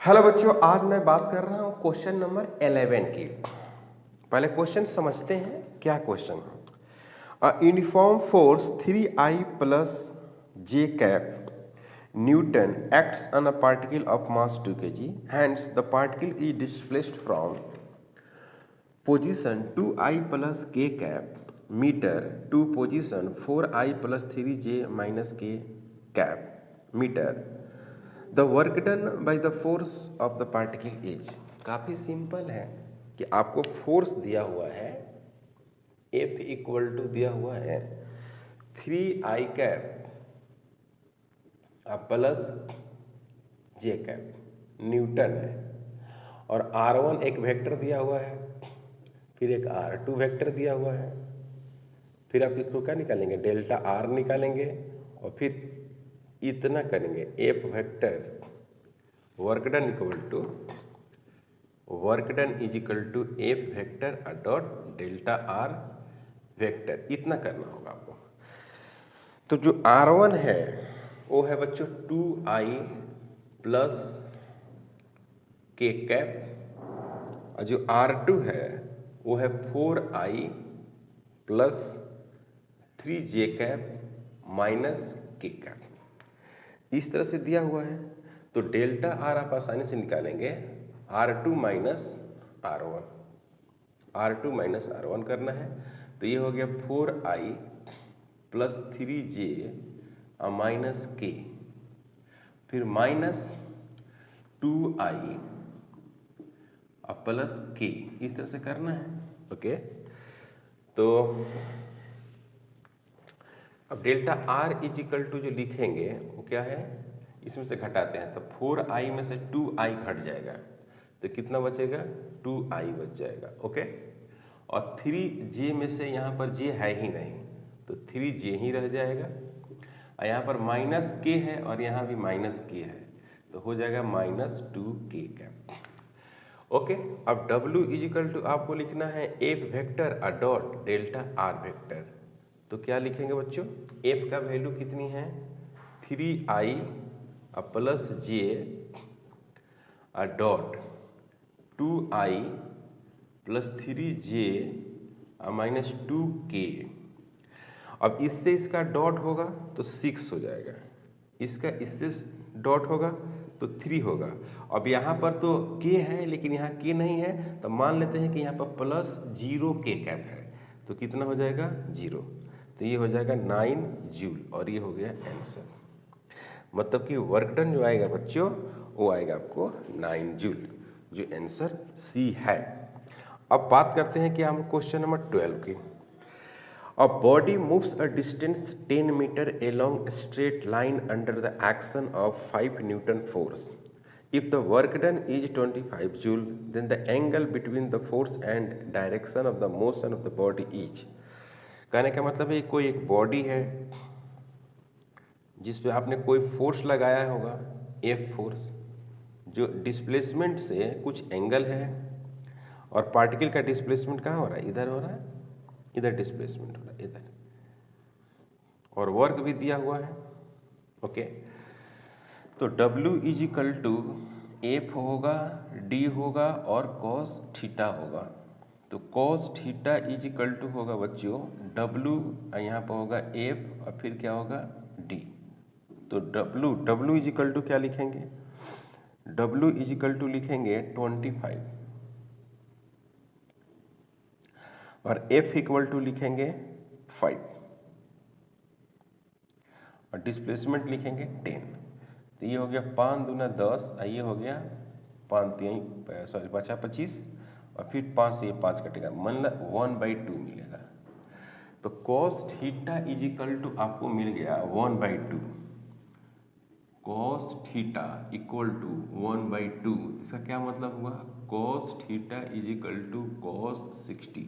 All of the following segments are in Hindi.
हेलो बच्चों, आज मैं बात कर रहा हूँ क्वेश्चन नंबर 11 की। पहले क्वेश्चन समझते हैं क्या क्वेश्चन है। Uniform force 3I plus J cap Newton acts on a particle of mass 2 kg, hence the particle is displaced from position 2I plus k cap meter to position 4I plus 3j minus k cap meter. The work done by the force of the particle is. काफ़ी सिंपल है कि आपको फोर्स दिया हुआ है F इक्वल टू दिया हुआ है 3I कैप प्लस जे कैप न्यूटन है, और R1 एक वेक्टर दिया हुआ है, फिर एक R2 वेक्टर दिया हुआ है, फिर आप इसको क्या निकालेंगे, डेल्टा R निकालेंगे, और फिर इतना करेंगे F vector work done equal to work done is equal to F vector dot delta R vector, इतना करना होगा आपको। तो जो R1 है वो है बच्चों 2I प्लस के कैप, और जो R2 है वो है 4I plus 3j cap minus के कैप। इस तरह से दिया हुआ है, तो डेल्टा R आप आसानी से निकालेंगे, R2 minus R1, R2 minus R1 करना है, तो ये हो गया 4I प्लस 3j माइनस के, फिर माइनस 2I प्लस के, इस तरह से करना है। ओके, तो अब delta R is equal to जो लिखेंगे वो क्या है, इसमें से घटाते हैं तो 4I में से 2I घट जाएगा, तो कितना बचेगा, 2I बच जाएगा। ओके, और 3j में से यहाँ पर j है ही नहीं, तो 3j ही रह जाएगा, और यहाँ पर माइनस k है और यहाँ भी माइनस k है, तो हो जाएगा माइनस 2k कैप। ओके, अब W इज इक्वल टू आपको लिखना है F vector dot delta R vector. तो क्या लिखेंगे बच्चों, F का वैल्यू कितनी है 3I plus J dot 2I plus 3j minus 2k। अब इससे इसका डॉट होगा तो 6 हो जाएगा, इसका इससे डॉट होगा तो 3 होगा। अब यहाँ पर तो k है लेकिन यहाँ k नहीं है, तो मान लेते हैं कि यहाँ पर प्लस 0k कैप है, तो कितना हो जाएगा 0, तो ये हो जाएगा 9 जूल, और ये हो गया आंसर। मतलब कि वर्क डन जो आएगा बच्चों वो आएगा आपको 9 जूल, जो आंसर सी है। अब बात करते हैं कि हम क्वेश्चन नंबर 12 की। A body moves a distance 10 meter along a straight line under the action of 5 Newton force. If the work done is 25 joule, then the angle between the force and direction of the motion of the body is। कहने का मतलब है कोई एक बॉडी है जिस पे आपने कोई फोर्स लगाया होगा, F फोर्स, जो डिस्प्लेसमेंट से कुछ एंगल है, और पार्टिकल का डिस्प्लेसमेंट कहाँ हो रहा है, इधर हो रहा है, इधर डिस्प्लेसमेंट हो रहा है इधर, और वर्क भी दिया हुआ है। ओके, तो W is equal to F होगा, D होगा और कॉस थीटा होगा। तो cos theta is equal to होगा बच्चों W, यहाँ पर होगा F और फिर क्या होगा D। तो W इज इक्वल टू क्या लिखेंगे, W इज इक्वल टू लिखेंगे 25, और F इक्वल टू लिखेंगे 5, और डिस्प्लेसमेंट लिखेंगे 10। तो ये हो गया 5 दूना 10, ये हो गया 5 25, और फिर 5 से ये 5 कटेगा, मतलब 1/2 मिलेगा। तो cos theta is equal to आपको मिल गया 1/2, cos थीटा इक्वल टू 1/2। इसका क्या मतलब हुआ, cos theta is equal to cos 60,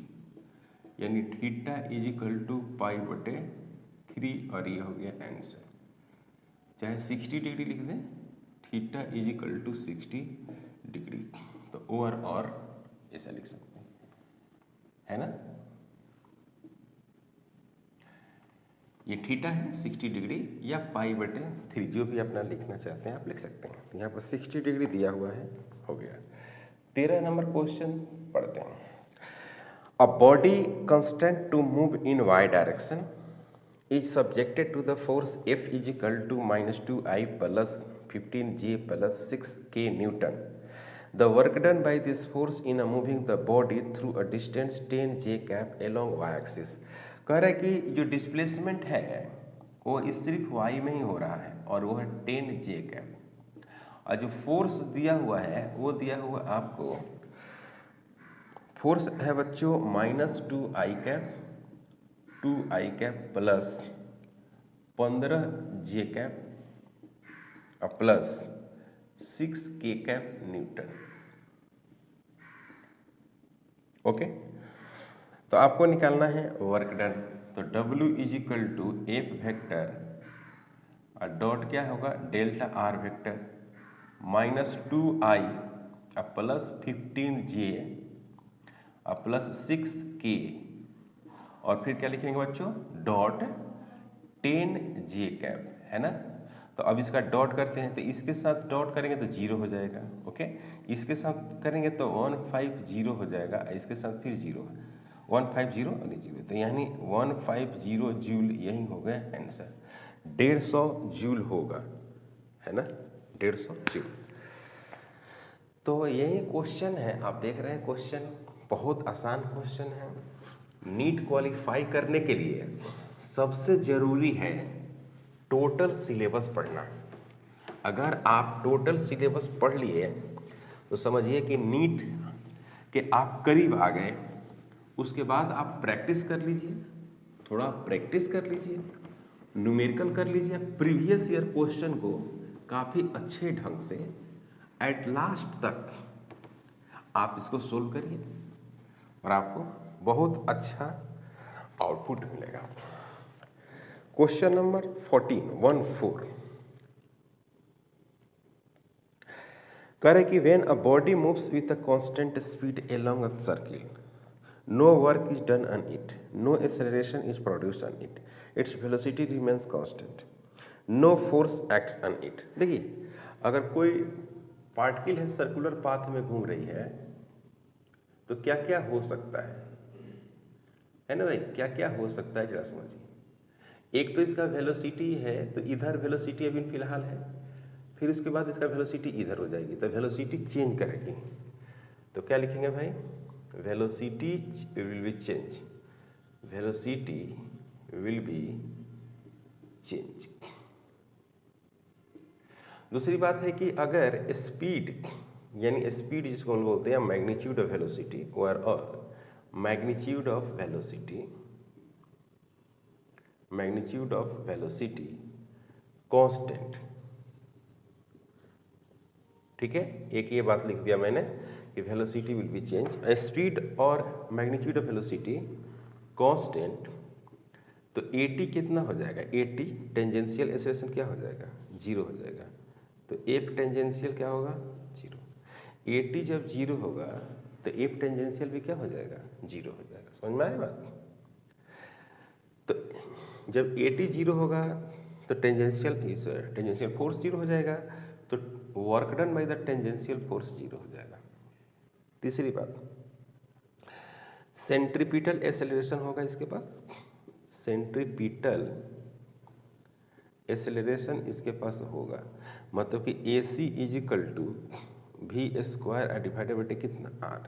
यानी थीटा इज इक्वल टू π/3, और ये हो गया आंसर। चाहे 60 डिग्री लिख दें, theta is equal to 60 degree, तो ओवर और ऐसा लिख सकते हैं, है ना। ये थीटा है 60 डिग्री या पाई/3, जो भी अपना लिखना चाहते हैं आप लिख सकते हैं। तो यहाँ पर 60 डिग्री दिया हुआ है, हो गया। 13 नंबर क्वेश्चन पढ़ते हैं। A body constant to move in y direction is subjected to the force F is equal to -2I plus 15J plus 6K Newton. The work done by this force in moving the body through a distance 10J cap along y axis. कह रहा है कि जो डिस्प्लेसमेंट है वो सिर्फ y में ही हो रहा है और वो है 10J कैप, और जो फोर्स दिया हुआ है वो दिया हुआ आपको फोर्स है बच्चों -2I cap 2I cap plus 15J cap plus 6K cap newton. Okay, तो आपको निकालना है वर्क डन। तो W is equal to F vector और डॉट क्या होगा delta R vector -2I plus 15J plus 6K, और फिर क्या लिखेंगे बच्चों डॉट 10J कैप, है ना। तो अब इसका डॉट करते हैं, तो इसके साथ डॉट करेंगे तो 0 हो जाएगा। ओके, इसके साथ करेंगे तो 150 हो जाएगा, इसके साथ फिर 0 150 और 0, तो यानी 150 जूल यही हो गया आंसर। 150 जूल होगा, है ना, 150 जूल। तो यही क्वेश्चन है, आप देख रहे हैं क्वेश्चन बहुत आसान क्वेश्चन है। नीट क्वालिफाई करने के लिए सबसे ज़रूरी है टोटल सिलेबस पढ़ना। अगर आप टोटल सिलेबस पढ़ लिए तो समझिए कि नीट के आप करीब आ गए। उसके बाद आप प्रैक्टिस कर लीजिए, थोड़ा प्रैक्टिस कर लीजिए, न्यूमेरिकल कर लीजिए, प्रीवियस ईयर क्वेश्चन को काफ़ी अच्छे ढंग से एट लास्ट तक आप इसको सोल्व करिए और आपको बहुत अच्छा आउटपुट मिलेगा। क्वेश्चन नंबर 14 कह रहे कि when a body moves with a constant speed along a circle, no work is done on it, no acceleration is produced on it, its velocity remains constant, no force acts on it. देखिए, अगर कोई पार्टिकल है सर्कुलर पाथ में घूम रही है तो क्या क्या हो सकता है ना भाई, क्या क्या हो सकता है जरा समझिए। एक तो इसका वेलोसिटी है, तो इधर वेलोसिटी अभी फिलहाल है, फिर उसके बाद इसका वेलोसिटी इधर हो जाएगी, तो वेलोसिटी चेंज करेगी। तो क्या लिखेंगे भाई, velocity will be change, velocity will be change. दूसरी बात है कि अगर स्पीड, यानी स्पीड जिसको हम बोलते हैं मैग्नीट्यूड ऑफ वेलोसिटी, और magnitude of velocity, magnitude of velocity constant, ठीक है। एक ये बात लिख दिया मैंने कि velocity will be change, speed और मैग्नीट्यूड ऑफ वेलोसिटी कांस्टेंट, तो 80 कितना हो जाएगा, 80 टेंजेंशियल एक्सेलरेशन क्या हो जाएगा 0 हो जाएगा, तो F टेंजेंशियल क्या होगा 0। 80 जब 0 होगा तो F टेंजेंशियल भी क्या हो जाएगा 0 हो जाएगा। समझ में आया बात। तो जब 80 0 होगा तो टेंजेंशियल फोर्स 0 हो जाएगा, तो work done by the tangential force 0 हो जाएगा। तीसरी बात, सेंट्रीपिटल एक्सेलरेशन होगा इसके पास, सेंट्रीपिटल एक्सेलरेशन इसके पास होगा, मतलब कि AC is equal to V² divided by कितना R।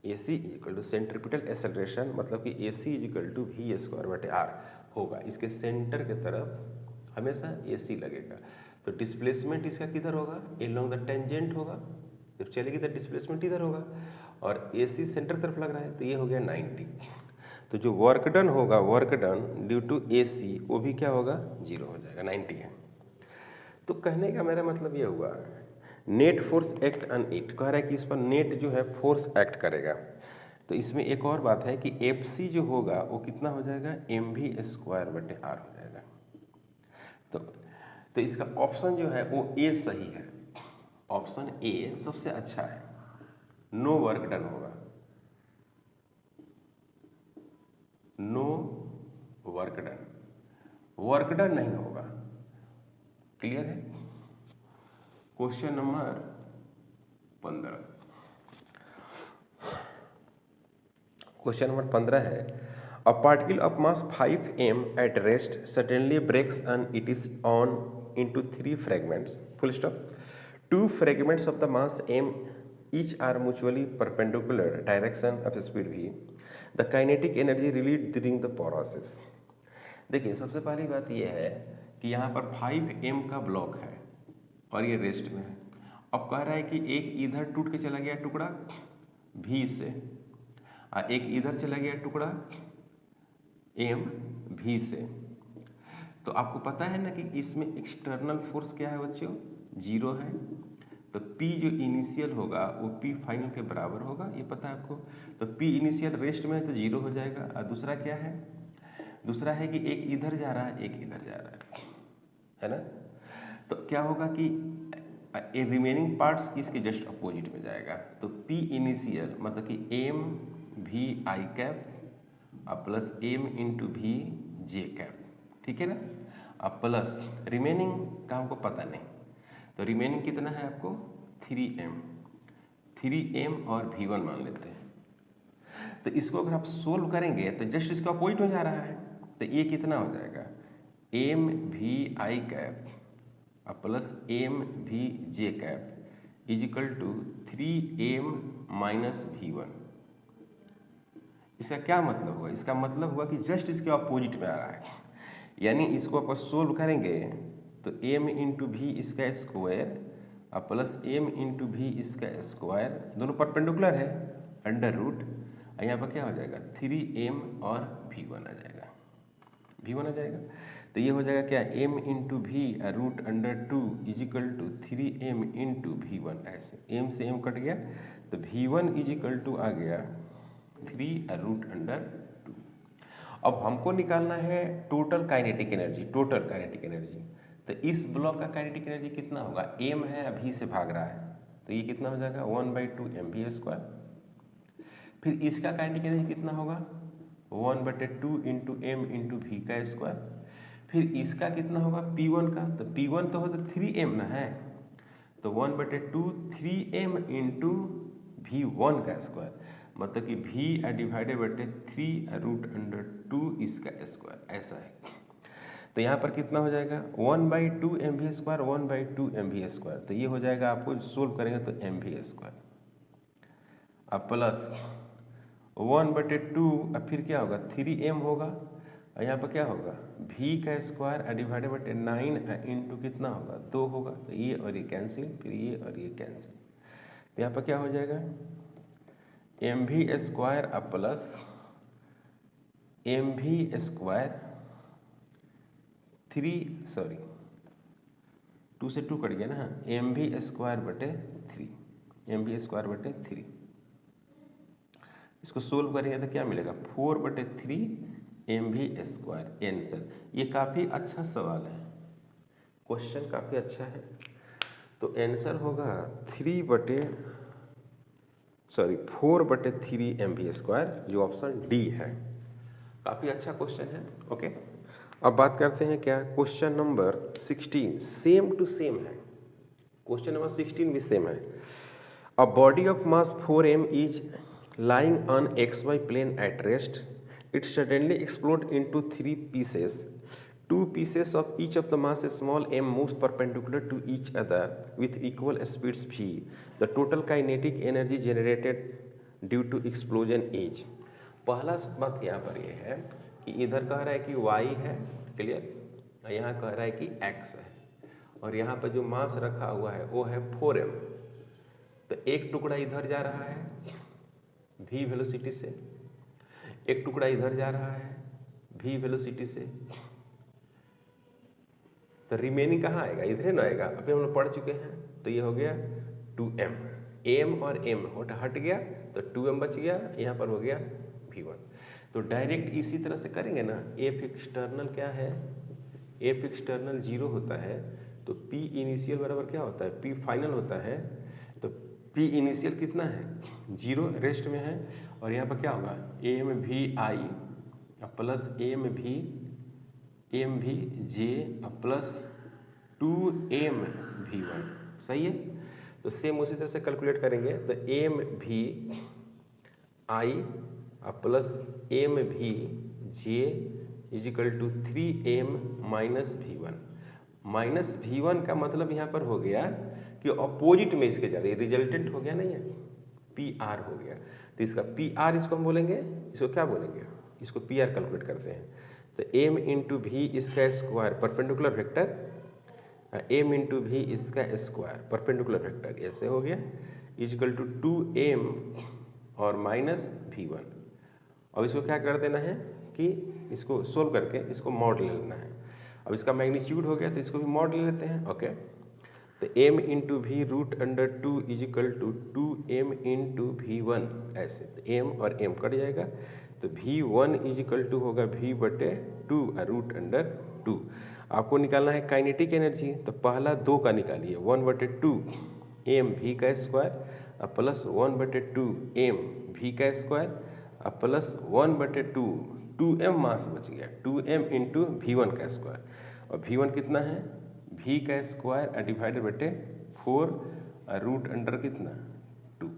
AC is equal to centripetal acceleration, मतलब कि AC is equal to V² R होगा। इसके सेंटर के तरफ हमेशा AC लगेगा, तो डिस्प्लेसमेंट इसका किधर होगा, एलोंग द टेंजेंट होगा, जब चलेगी तो डिस्प्लेसमेंट इधर होगा, और AC सेंटर तरफ लग रहा है, तो ये हो गया 90। तो जो वर्क डन होगा, work done due to AC, वो भी क्या होगा 0 हो जाएगा, 90 है। तो कहने का मेरा मतलब ये हुआ net force act on it, कह रहा है कि इस पर नेट जो है फोर्स एक्ट करेगा। तो इसमें एक और बात है कि FC जो होगा वो कितना हो जाएगा mv²/r हो जाएगा। तो इसका ऑप्शन जो है वो A सही है, ऑप्शन A सबसे अच्छा है, नो वर्क डन होगा, no work done. Work done नहीं होगा। क्लियर है? Question number 15। क्वेश्चन नंबर 15 है, a particle of mass 5 m at rest suddenly breaks and it is on into 3 fragments, full stop. 2 fragments of the mass m each are mutually perpendicular direction of speed v. The kinetic energy released during the process. देखिए, सबसे पहली बात यह है कि यहाँ पर 5m का ब्लॉक है और ये रेस्ट में है। अब कह रहा है कि एक इधर टूट के चला गया टुकड़ा v से और एक इधर चला गया टुकड़ा m v से। तो आपको पता है ना कि इसमें एक्सटर्नल फोर्स क्या है बच्चों? 0 है। तो P जो इनिशियल होगा वो P फाइनल के बराबर होगा, ये पता है आपको। तो P इनिशियल रेस्ट में है तो 0 हो जाएगा। और दूसरा क्या है? दूसरा है कि एक इधर जा रहा है, एक इधर जा रहा है ना? तो क्या होगा कि रिमेनिंग पार्ट्स इसके जस्ट अपोजिट में जाएगा। तो P इनिशियल मतलब कि m v i cap plus m into v j cap, ठीक है ना? अब प्लस रिमेनिंग का हमको पता नहीं, तो रिमेनिंग कितना है आपको? 3m और v1 मान लेते हैं। तो इसको अगर आप सोल्व करेंगे तो जस्ट इसका अपोजिट में जा रहा है, तो ये कितना हो जाएगा? m v i cap plus m v j cap is equal to 3m minus v1। इसका क्या मतलब हुआ? इसका मतलब हुआ कि जस्ट इसके अपोजिट में आ रहा है, यानी इसको आप सोल्व करेंगे तो m इंटू वी इसका square plus m into V इसका स्क्वायर, दोनों परपेंडिकुलर है, अंडर रूट, यहाँ पर क्या हो जाएगा? 3m और v1 आ जाएगा, v1 आ जाएगा। तो ये हो जाएगा क्या? m into V root under 2 is equal to 3m into v1। ऐसे m से m कट गया तो v1 इज इक्वल टू आ गया 3 रूट अंडर 2। अब हमको निकालना है total kinetic energy, total kinetic energy. तो इस ब्लॉक का काइनेटिक एनर्जी कितना होगा? m है, अभी से भाग रहा है, तो ये कितना हो जाएगा? 1/2 mv²। फिर इसका काइनेटिक एनर्जी कितना होगा? 1/2 इंटू m इंटू वी का स्क्वायर। फिर इसका कितना होगा? P1 का, तो P1 तो होता 3m ना है, तो 1/2 3m इंटू v1 का स्क्वायर, मतलब कि v डिवाइडेड बटे 3 रूट अंडर 2 इसका स्क्वायर, ऐसा है। तो यहाँ पर कितना हो जाएगा? 1/2 mv², 1/2 mv²। तो ये हो जाएगा, आपको सोल्व करेंगे तो mv²। अब प्लस 1/2 अब फिर क्या होगा? 3m होगा, और यहाँ पर क्या होगा? v का स्क्वायर डिवाइडेड बटे 9 इंटू कितना होगा? 2 होगा। तो ये और ये कैंसिल, फिर ये और ये कैंसिल। तो यहाँ पर क्या हो जाएगा? mv² प्लस mv² 2 से 2 कट गया ना, mv² बटे 3, mv² बटे 3। इसको सोल्व करेंगे तो क्या मिलेगा? 4/3 mv² आंसर। ये काफ़ी अच्छा सवाल है, क्वेश्चन काफ़ी अच्छा है। तो आंसर होगा 4/3 mv², जो ऑप्शन डी है। काफ़ी अच्छा क्वेश्चन है। ओके, अब बात करते हैं क्या? Question number 16 same to same है, क्वेश्चन नंबर 16 भी सेम है। A body of mass 4m is lying on xy plane at rest. It suddenly explodes into 3 pieces. 2 pieces of each of the mass small m moves perpendicular to each other with equal speeds v. The total kinetic energy generated due to explosion is. पहला बात यहाँ पर ये है कि इधर कह रहा है कि y है, क्लियर, यहाँ कह रहा है कि x है, और यहाँ पर जो मास रखा हुआ है वो है 4m। तो एक टुकड़ा इधर जा रहा है v वेलोसिटी से, एक टुकड़ा इधर जा रहा है v वेलोसिटी से, तो रिमेनिंग कहाँ आएगा? इधर ना आएगा, अभी हम लोग पढ़ चुके हैं। तो ये हो गया 2m, m और m हट गया तो 2m बच गया, यहाँ पर हो गया v1। तो डायरेक्ट इसी तरह से करेंगे ना, f एक्सटर्नल क्या है? f एक्सटर्नल 0 होता है, तो p इनिशियल बराबर क्या होता है? p फाइनल होता है। तो p इनिशियल कितना है? 0 रेस्ट में है, और यहाँ पर क्या होगा? m v i plus m v M भी जे प्लस 2m v1, सही है। तो सेम उसी तरह से कैलकुलेट करेंगे तो एम भी आई प्लस एम भी जे is equal to 3m minus v1 का मतलब यहाँ पर हो गया कि अपोजिट में इसके जा रही है, रिजल्टेंट हो गया नहीं है, पी आर हो गया। तो इसका पी आर इसको हम बोलेंगे, इसको क्या बोलेंगे, इसको पी आर कैलकुलेट करते हैं। तो एम इंटू भी इसका square perpendicular vector, M into भी इसका स्क्वायर परपेंडिकुलर वेक्टर, ऐसे हो गया इजिकल टू 2m और माइनस v1। अब इसको क्या कर देना है कि इसको सोल्व करके इसको मॉड ले लेना है। अब इसका मैग्नीट्यूड हो गया तो इसको भी मॉड ले लेते हैं, ओके। तो m इंटू भी √2 is equal to 2m into v1, ऐसे तो m और m कट जाएगा तो v1 इजिकल टू होगा v/2 √2। आपको निकालना है काइनेटिक एनर्जी, तो पहला 2 का निकालिए, 1/2 m v का स्क्वायर प्लस 1/2 m v का स्क्वायर प्लस 1/2 2m मास बच गया 2m इंटू v1 का स्क्वायर, और v1 कितना है v का स्क्वायर डिवाइडेड बटे 4 √अंडर कितना 2।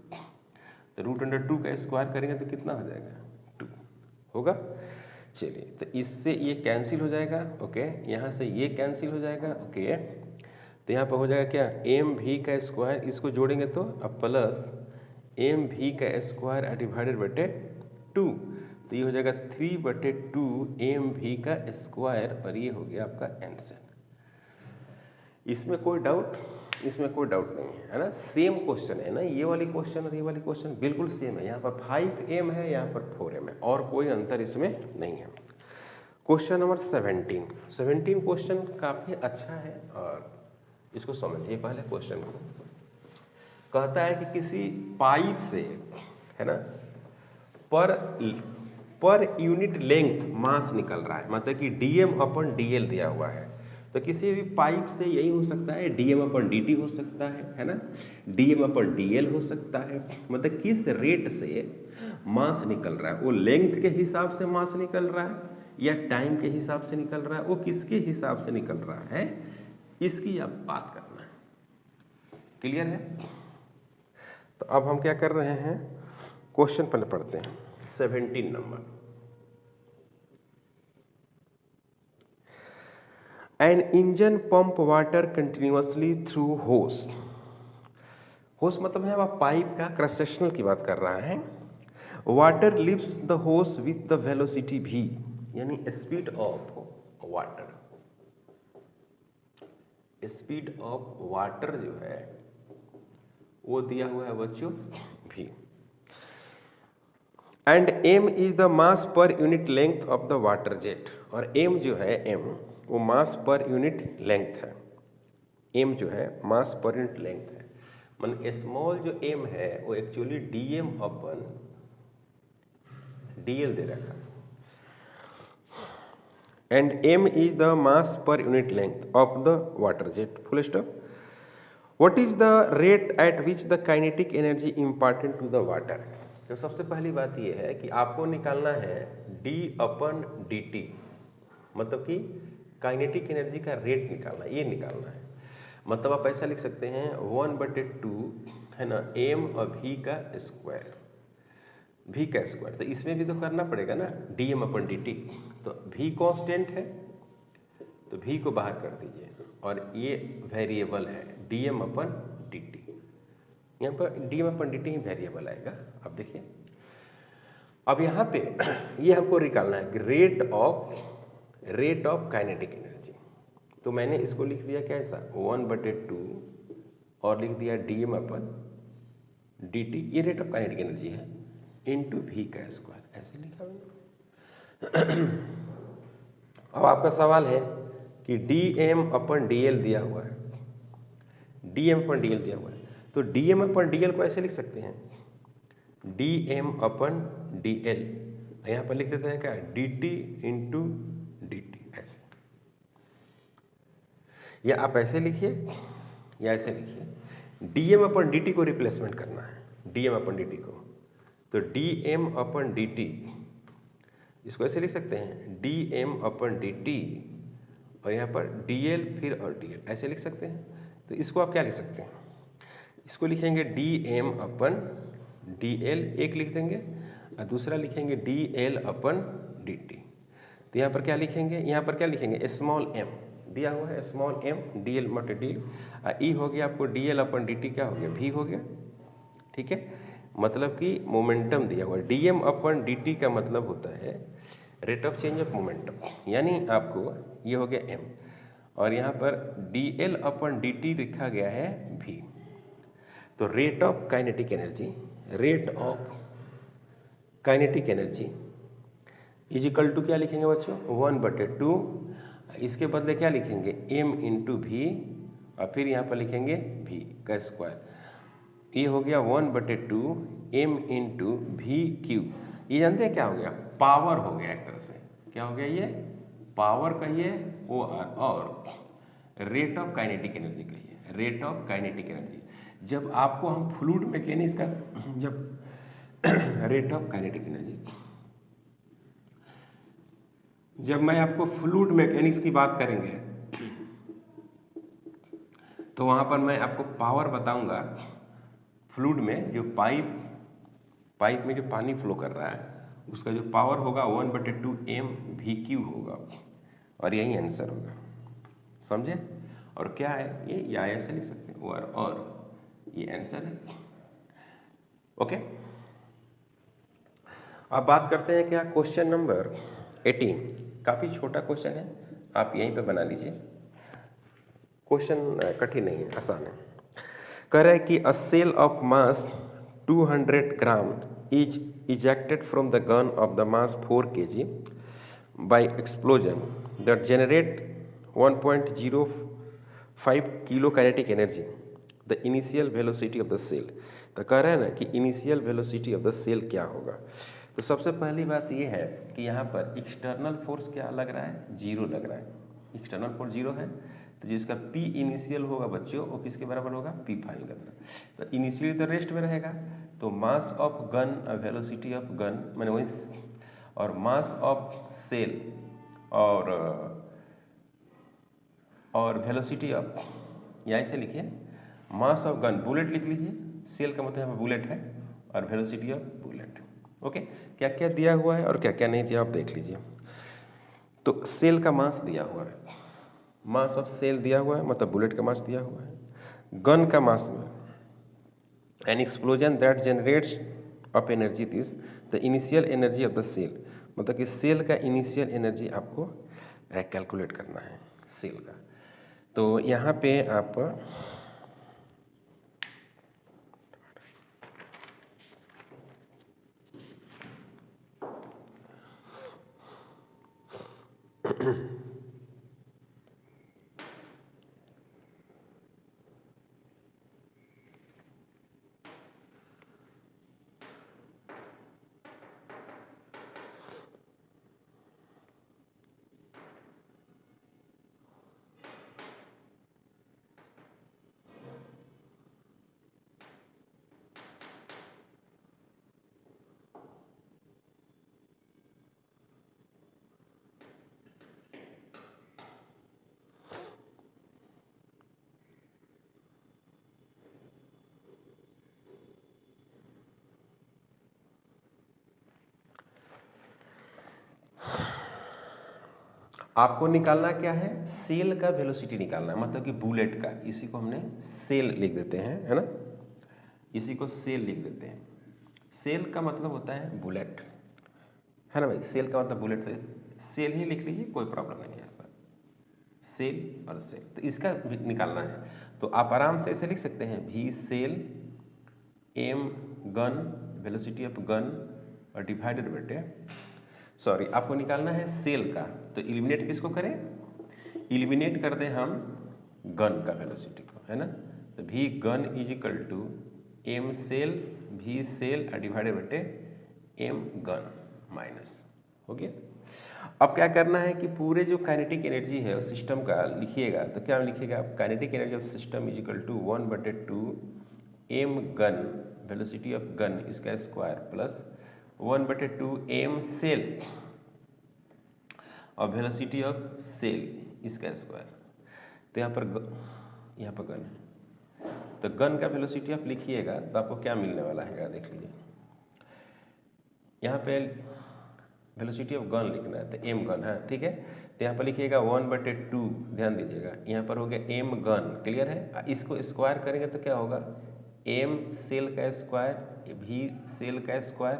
तो √2 का स्क्वायर करेंगे तो कितना हो जाएगा 2 होगा। चलिए तो इससे ये कैंसिल हो जाएगा, ओके, यहाँ से ये कैंसिल हो जाएगा, ओके। तो यहाँ पर हो जाएगा क्या एम भी का स्क्वायर, इसको जोड़ेंगे तो अब प्लस एम भी का स्क्वायर डिवाइडेड बटे 2, तो ये हो जाएगा 3/2 एम भी का स्क्वायर, और ये हो गया आपका आंसर। इसमें कोई डाउट, इसमें कोई डाउट नहीं है, है ना। सेम क्वेश्चन है ना, ये वाली क्वेश्चन और ये वाली क्वेश्चन बिल्कुल सेम है। यहाँ पर 5m है, यहाँ पर 4m है, और कोई अंतर इसमें नहीं है। क्वेश्चन नंबर 17 क्वेश्चन काफ़ी अच्छा है, और इसको समझिए पहले क्वेश्चन को। कहता है कि किसी पाइप से, है ना, पर यूनिट लेंथ मास निकल रहा है, मतलब कि dm/dl दिया हुआ है। तो किसी भी पाइप से यही हो सकता है, dm/dt हो सकता है ना, dm/dl हो सकता है। मतलब किस रेट से मास निकल रहा है, वो लेंथ के हिसाब से मास निकल रहा है या टाइम के हिसाब से निकल रहा है, वो किसके हिसाब से निकल रहा है, इसकी आप बात करना है। क्लियर है। तो अब हम क्या कर रहे हैं, क्वेश्चन पहले पढ़ते हैं 17 number. An engine pump water continuously through hose। होस मतलब है वह पाइप का क्रॉस सेक्शनल की बात कर रहा है। वाटर लिफ्ट्स द होस विथ द वेलोसिटी v, यानी speed of water, speed of water जो है वो दिया हुआ है बच्चों v। And m is the mass per unit length of the water jet, और m जो है m वो मास पर यूनिट लेंथ है। m जो है मास पर यूनिट लेंथ है, मतलब स्मॉल जो m है वो एक्चुअली dm/dl दे रखा है। And m is the mass per unit length of the water jet, full stop. What is the rate at which the kinetic energy important to the water. तो सबसे पहली बात यह है कि आपको निकालना है d/dt, मतलब कि काइनेटिक एनर्जी का रेट निकालना, ये निकालना है। मतलब आप ऐसा लिख सकते हैं 1/2 है ना m और v का स्क्वायर, v का स्क्वायर। तो इसमें भी तो करना पड़ेगा ना dm/dt। तो v कांस्टेंट है तो v को बाहर कर दीजिए, और ये वेरिएबल है dm/dt। यहाँ पर dm/dt ही वेरिएबल आएगा। अब देखिए, अब यहाँ पे ये हमको निकालना है कि रेट ऑफ काइनेटिक एनर्जी। तो मैंने इसको लिख दिया कैसा 1/2 और लिख दिया dm/dt, ये रेट ऑफ काइनेटिक एनर्जी है, इनटू v का स्क्वायर, ऐसे लिखा मैंने। अब आपका सवाल है कि dm/dl दिया हुआ है, dm/dl दिया हुआ है, तो dm/dl को ऐसे लिख सकते हैं dm/dl, यहाँ पर लिख देते हैं क्या dt इंटू dt, ऐसे, या आप ऐसे लिखिए या ऐसे लिखिए। dm/dt को रिप्लेसमेंट करना है, dm/dt को, तो dm/dt इसको ऐसे लिख सकते हैं dm/dt और यहाँ पर dl फिर और dl, ऐसे लिख सकते हैं। तो इसको आप क्या लिख सकते हैं, इसको लिखेंगे dm अपन dl, एक लिख देंगे, और दूसरा लिखेंगे dl अपन dt। तो यहाँ पर क्या लिखेंगे, यहाँ पर क्या लिखेंगे, स्मॉल m दिया हुआ है, स्मॉल m dl मट डी, ई हो गया आपको dl अपन dt, क्या हो गया, v हो गया। ठीक है, मतलब कि मोमेंटम दिया हुआ है, dm अपन dt का मतलब होता है rate of change of momentum, यानी आपको ये हो गया m, और यहाँ पर dl अपन dt लिखा गया है v। तो rate of kinetic energy, rate of kinetic energy is equal to क्या लिखेंगे बच्चों, 1/2, इसके बदले क्या लिखेंगे, m इंटू वी, और फिर यहाँ पर लिखेंगे v का स्क्वायर। ये हो गया 1/2 m इंटू वी क्यू। ये जानते हैं क्या हो गया, पावर हो गया, एक तरह से क्या हो गया, ये पावर कहिए OR, और रेट ऑफ काइनेटिक एनर्जी कहिए, रेट ऑफ काइनेटिक एनर्जी। जब आपको हम फ्लूइड मैकेनिक्स का, जब रेट ऑफ काइनेटिक एनर्जी, जब मैं आपको फ्लूइड मैकेनिक्स की बात करेंगे तो वहां पर मैं आपको पावर बताऊंगा। फ्लूइड में जो पाइप में जो पानी फ्लो कर रहा है उसका जो पावर होगा 1/2 mVQ होगा, और यही आंसर होगा, समझे। और क्या है ये, या ऐसे लिख सकते हैं, और ये आंसर है। ओके, अब बात करते हैं क्या, क्वेश्चन नंबर 18। काफी छोटा क्वेश्चन है, आप यहीं पे बना लीजिए, क्वेश्चन कठिन नहीं है, आसान है। कह रहा है कि a shell of mass 200 gram is ejected from the gun of the mass 4 kg by explosion that generate 1.05 kilo kinetic energy, the initial velocity of the shell. तो कह रहा है ना कि initial velocity of the shell क्या होगा। तो सबसे पहली बात यह है कि यहाँ पर एक्सटर्नल फोर्स क्या लग रहा है, जीरो लग रहा है, एक्सटर्नल फोर्स जीरो है, तो जिसका P इनिशियल होगा बच्चों वो किसके बराबर होगा, P फाइनल का तरह। तो इनिशियली तो रेस्ट में रहेगा, तो mass of gun, velocity of gun मैंने वही, और मास ऑफ सेल और वेलोसिटी ऑफ, या ऐसे लिखिए मास ऑफ गन, बुलेट लिख लीजिए, सेल का मतलब यहाँ बुलेट है, और वेलोसिटी ऑफ बुलेट। ओके, क्या क्या दिया हुआ है और क्या क्या नहीं दिया आप देख लीजिए। तो सेल का मास दिया हुआ है, मास ऑफ सेल दिया हुआ है, मतलब बुलेट का मास दिया हुआ है। गन का मास में an explosion that generates of energy this the initial energy of the shell, मतलब कि सेल का इनिशियल एनर्जी आपको कैलकुलेट करना है सेल का। तो यहाँ पे आप आपको निकालना क्या है, सेल का वेलोसिटी निकालना है, मतलब कि बुलेट का। इसी को हमने सेल लिख देते हैं, है ना, इसी को सेल लिख देते हैं। सेल का मतलब होता है बुलेट, है ना भाई, सेल का मतलब बुलेट, सेल ही लिख लीजिए, कोई प्रॉब्लम नहीं है यहाँ पर, सेल और सेल। तो इसका निकालना है, तो आप आराम से ऐसे लिख सकते हैं, भी shell M gun, velocity of gun, और डिवाइडेड बेटे, सॉरी आपको निकालना है सेल का। तो इलिमिनेट किसको करें, इलिमिनेट कर दें हम गन का वेलोसिटी को, है ना। तो भी gun is equal to M shell, भी सेल डिवाइडेड बेटे एम गन माइनस, हो गया। अब क्या करना है कि पूरे जो काइनेटिक एनर्जी है उस सिस्टम का लिखिएगा। तो क्या लिखिएगा आप, kinetic energy of system is equal to 1/2 M gun, velocity of gun इसका स्क्वायर, प्लस 1/2 एम सेल और वेलोसिटी ऑफ सेल इसका स्क्वायर। तो यहाँ पर गन है, तो गन का वेलोसिटी आप लिखिएगा तो आपको क्या मिलने वाला है, देख लीजिए। यहाँ पे वेलोसिटी ऑफ गन लिखना है, तो एम गन है, ठीक है। तो यहाँ पर लिखिएगा 1/2, ध्यान दीजिएगा। यहाँ पर हो गया एम गन, क्लियर है। इसको स्क्वायर करेंगे तो क्या होगा, एम सेल का स्क्वायर भी सेल का स्क्वायर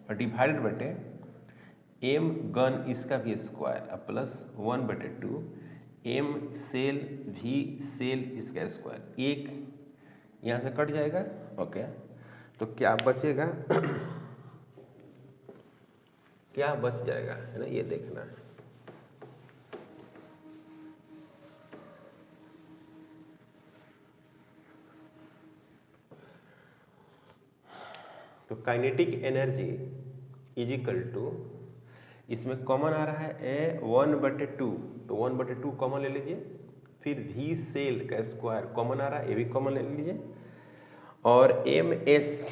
और डिवाइडेड बटे एम गन इसका भी स्क्वायर अब प्लस 1/2 एम सेल भी सेल इसका स्क्वायर। एक यहाँ से कट जाएगा, ओके। तो क्या बचेगा क्या बच जाएगा, है ना, ये देखना है। तो kinetic energy is equal to, इसमें कॉमन आ रहा है 1/2, तो 1/2 कॉमन ले लीजिए। फिर भी सेल का स्क्वायर कॉमन आ रहा है, ये भी कॉमन ले लीजिए। और एम एस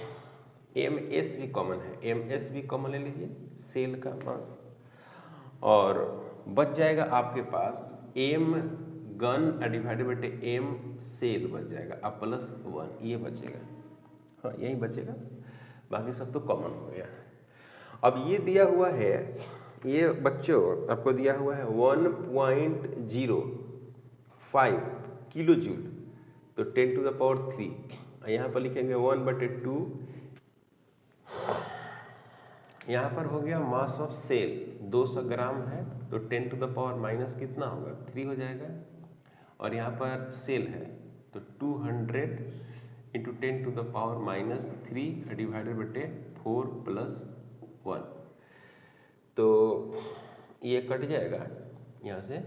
भी कॉमन है, एम एस भी कॉमन ले लीजिए, सेल का मास। और बच जाएगा आपके पास एम गन डिवाइडेड बटे एम सेल बच जाएगा अब प्लस 1, ये बचेगा। हाँ, यही बचेगा, बाकी सब तो कॉमन हो गया। अब ये दिया हुआ है, ये बच्चों आपको दिया हुआ है 1.05 किलो जूल, तो 10⁻3। यहाँ पर लिखेंगे 1/2, यहाँ पर हो गया मास ऑफ सेल 200 ग्राम है, तो 10⁻- कितना होगा, 3 हो जाएगा। और यहाँ पर सेल है तो 200 × 10⁻³ डिवाइडेड बटे 4 + 1, तो ये कट जाएगा, यहाँ से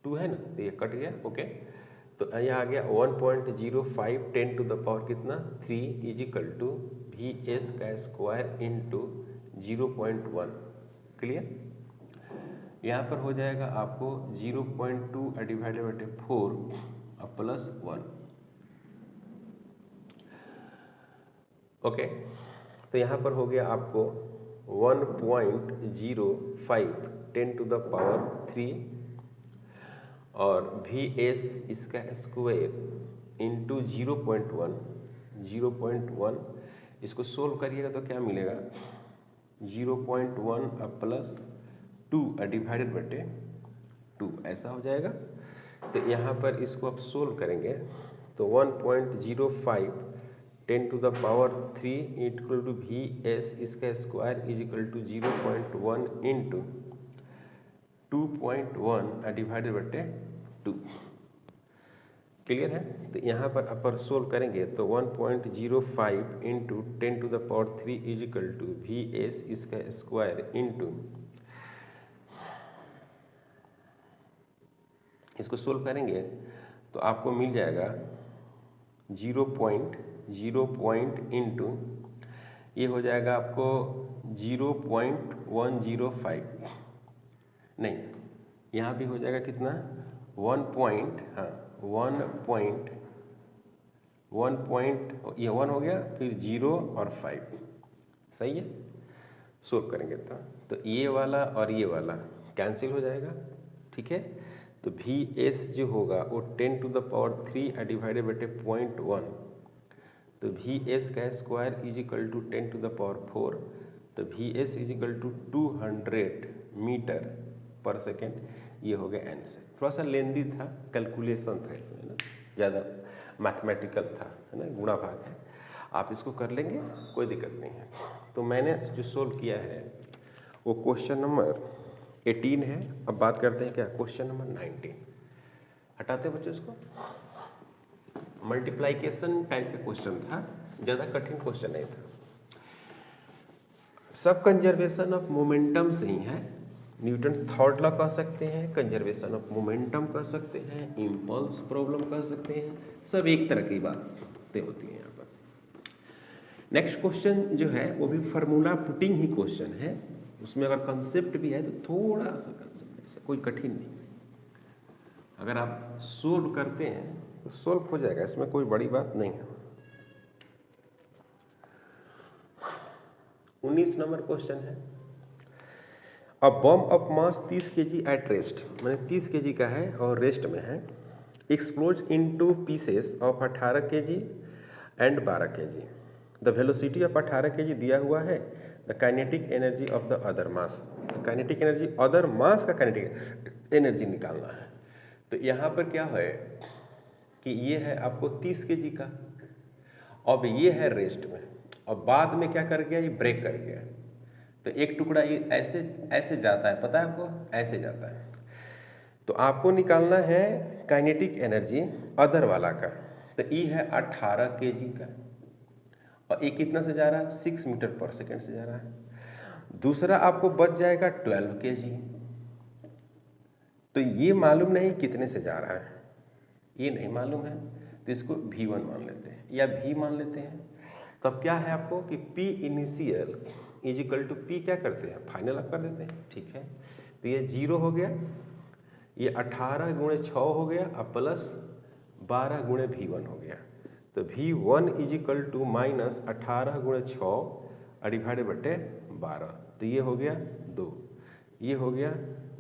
2 है ना, तो ये कट गया, ओके। तो यहाँ आ गया 1.05 10⁻³ इज इक्वल टू VS का स्क्वायर इंटू 0.1, क्लियर। यहाँ पर हो जाएगा आपको 0.2 डिवाइडेड बटे 4 और प्लस 1, ओके। तो यहाँ पर हो गया आपको 1.05 10⁻³ और VS इसका स्क्वायर इंटू 0.1, इसको सोल्व करिएगा तो क्या मिलेगा, 0.1 अब प्लस 2 डिवाइडेड बटे 2, ऐसा हो जाएगा। तो यहाँ पर इसको अब सोल्व करेंगे तो 1.05 10⁻³ इक्वल टू VS इसका square is equal to 0.1 into 2.1 divided बटे 2, क्लियर है। तो यहाँ पर अपर सोल्व करेंगे तो 1.05 into 10⁻³ is equal to VS इसका स्क्वायर इंटू, इसको सोल्व करेंगे तो आपको मिल जाएगा 0.0 इंटू, ये हो जाएगा आपको 0.105, नहीं यहाँ भी हो जाएगा कितना 1 ये 1 हो गया, फिर 0 और 5, सही है। सोल्व करेंगे तो ये वाला और ये वाला कैंसिल हो जाएगा, ठीक है। तो VS जो होगा वो 10⁻³ डिवाइडेड बटे 0.1, तो VS का स्क्वायर इज इक्वल टू 10⁻⁴, तो VS is equal to 200 metre per second, ये हो गया आंसर। थोड़ा सा लेंदी था, कैलकुलेशन था इसमें ना, ज़्यादा मैथमेटिकल था, है ना, गुणा भाग है। आप इसको कर लेंगे, कोई दिक्कत नहीं है। तो मैंने जो सोल्व किया है वो क्वेश्चन नंबर 18 है। अब बात करते हैं क्या, क्वेश्चन नंबर 19। हटाते हैं बच्चों इसको। मल्टीप्लाइकेशन टाइप का क्वेश्चन था, ज़्यादा कठिन क्वेश्चन नहीं था। सब कंजर्वेशन ऑफ मोमेंटम से ही है, न्यूटन थर्ड लॉ कह सकते हैं, कंजर्वेशन ऑफ मोमेंटम कह सकते हैं, इम्पल्स प्रॉब्लम कह सकते हैं, सब एक तरह की बातें होती हैं यहाँ पर। नेक्स्ट क्वेश्चन जो है वो भी फार्मूला पुटिंग ही क्वेश्चन है, उसमें अगर कंसेप्ट भी है तो थोड़ा सा कंसेप्ट है, कोई कठिन नहीं। अगर आप सोल्व करते हैं तो सोल्व हो जाएगा, इसमें कोई बड़ी बात नहीं है। 19 नंबर क्वेश्चन है, a bomb of mass 30 kg at rest, मैंने 30 kg का है और रेस्ट में है, explode into pieces of 18 kg and 12 kg। The velocity of 18 kg दिया हुआ है, the kinetic energy of the other mass, kinetic energy other mass का काइनेटिक एनर्जी निकालना है। तो यहाँ पर क्या है कि ये है आपको 30 kg का, अब ये है रेस्ट में, और बाद में क्या कर गया, ये ब्रेक कर गया। तो एक टुकड़ा ये ऐसे ऐसे जाता है, पता है आपको, ऐसे जाता है। तो आपको निकालना है काइनेटिक एनर्जी अदर वाला का। तो ई है 18 kg का, और ये कितना से जा रहा है, 6 मीटर पर सेकेंड से जा रहा है। दूसरा आपको बच जाएगा 12 kg। तो ये मालूम नहीं कितने से जा रहा है, ये नहीं मालूम है, तो इसको V1 मान लेते हैं या V मान लेते हैं। तब क्या है आपको कि P initial is equal to P क्या करते हैं, फाइनल आप कर देते हैं, ठीक है। तो ये 0 हो गया, ये 18 गुणे 6 हो गया, अब प्लस 12 गुणे V1 हो गया। तो V1 is equal to minus 18 गुणे 6 डिवाइडेड बटे 12, तो ये हो गया 2, ये हो गया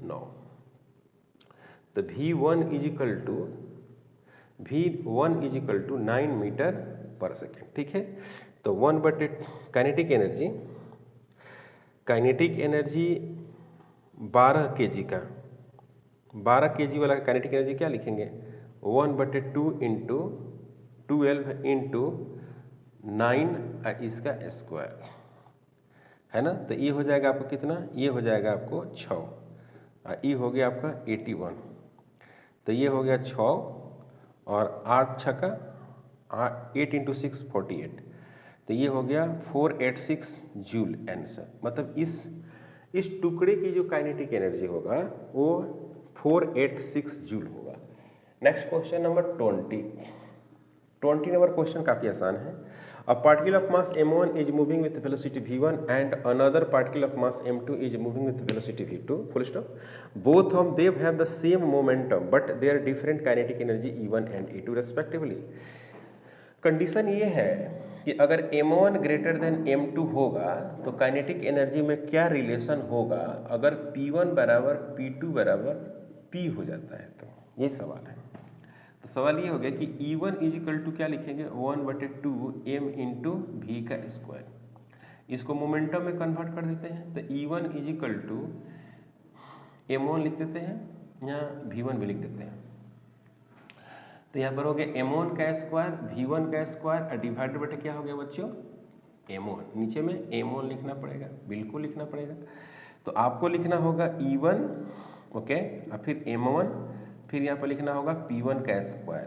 9। तो V1 is equal to 9 metre per second, ठीक है। तो 1 बटे काइनेटिक एनर्जी 12 kg का, 12 kg वाला काइनेटिक एनर्जी क्या लिखेंगे, 1 बटे 2 इंटू 12 इंटू 9 इसका स्क्वायर, है ना। तो ये हो जाएगा आपको कितना, ये हो जाएगा आपको 6, ये हो गया आपका 81। तो ये हो गया 6 और 8 छक्का 8 इंटू 6 48, तो ये हो गया 486 जूल आंसर। मतलब इस टुकड़े की जो काइनेटिक एनर्जी होगा वो 486 जूल होगा। Next question number 20 number question काफी आसान है। A particle of mass m1 is moving with velocity v1 and another particle of mass m2 is moving with velocity v2, full stop. Both of them have the same momentum but their different kinetic energy e1 and e2 respectively. Condition ये है कि अगर m1 ग्रेटर देन m2 होगा तो काइनेटिक एनर्जी में क्या रिलेशन होगा अगर p1 बराबर p2 बराबर p हो जाता है। तो ये सवाल है। तो सवाल ये हो गया कि E1 इज इक्वल टू क्या लिखेंगे, 1 बटे 2 m इंटू वी का स्क्वायर। इसको मोमेंटम में कन्वर्ट कर देते हैं। तो E1 is equal to m1 लिख देते हैं, यहाँ V1 भी लिख देते हैं। तो यहाँ पर हो गया m1 का स्क्वायर V1 का स्क्वायर और डिवाइडेड बटे क्या हो गया बच्चों, m1। नीचे में m1 लिखना पड़ेगा, बिल्कुल लिखना पड़ेगा। तो आपको लिखना होगा E1 ओके, और फिर m1, फिर यहाँ पर लिखना होगा P1 का स्क्वायर।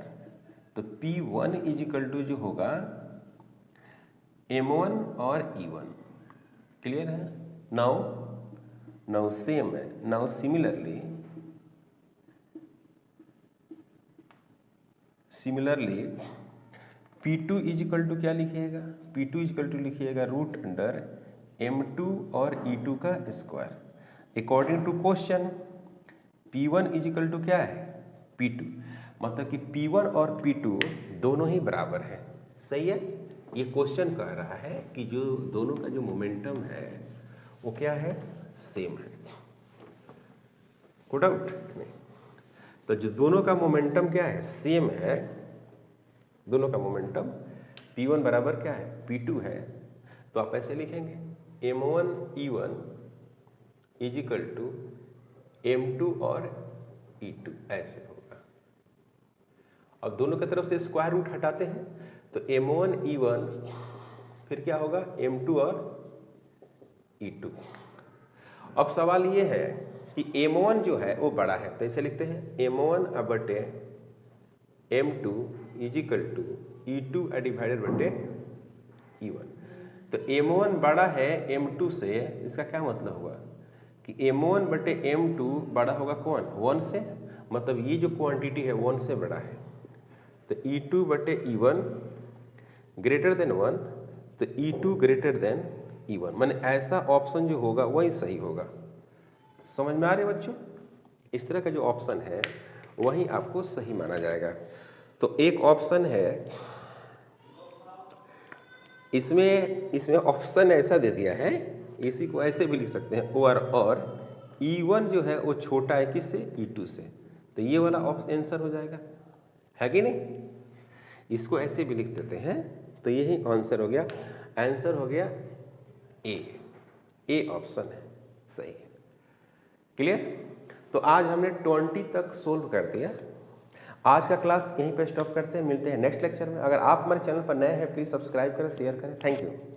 तो P1 इज इक्वल टू जो होगा M1 और E1, क्लियर है। नाउ सेम है, now similarly P2 is equal to क्या लिखिएगा, P2 इज इक्वल टू लिखिएगा रूट अंडर M2 और E2 का square. According to question P1 is equal to क्या है, P2, मतलब कि P1 और P2 दोनों ही बराबर है, सही है। ये क्वेश्चन कह रहा है कि जो दोनों का जो मोमेंटम है वो क्या है, सेम है। कोई डाउट नहीं। तो जो दोनों का मोमेंटम क्या है, सेम है, दोनों का मोमेंटम P1 बराबर क्या है, P2 है। तो आप ऐसे लिखेंगे M1 E1 is equal to M2 और E2, ऐसे होगा। अब दोनों की तरफ से स्क्वायर रूट हटाते हैं तो M1 E1 फिर क्या होगा M2 और E2। अब सवाल ये है कि M1 जो है वो बड़ा है, तो ऐसे लिखते हैं M1 बटे M2 is equal to E2 divided बटे E1। तो M1 बड़ा है M2 से, इसका क्या मतलब हुआ कि M1 बटे M2 बड़ा होगा कौन, 1 से, मतलब ये जो क्वांटिटी है 1 से बड़ा है। तो E2 बटे E1 ग्रेटर देन 1, तो E2 ग्रेटर देन E1, माने ऐसा ऑप्शन जो होगा वही सही होगा। समझ में आ रहे बच्चों, इस तरह का जो ऑप्शन है वही आपको सही माना जाएगा। तो एक ऑप्शन है, इसमें ऑप्शन ऐसा दे दिया है, इसी को ऐसे भी लिख सकते हैं और E1 जो है वो छोटा है किससे, E2 से, तो ये वाला आंसर हो जाएगा, है कि नहीं। इसको ऐसे भी लिख देते हैं, तो यही आंसर हो गया। आंसर हो गया ए ऑप्शन है सही है। क्लियर। तो आज हमने 20 तक सोल्व कर दिया। आज का क्लास यहीं पे स्टॉप करते हैं, मिलते हैं नेक्स्ट लेक्चर में। अगर आप हमारे चैनल पर नए हैं प्लीज़ सब्सक्राइब करें, शेयर करें। Thank you.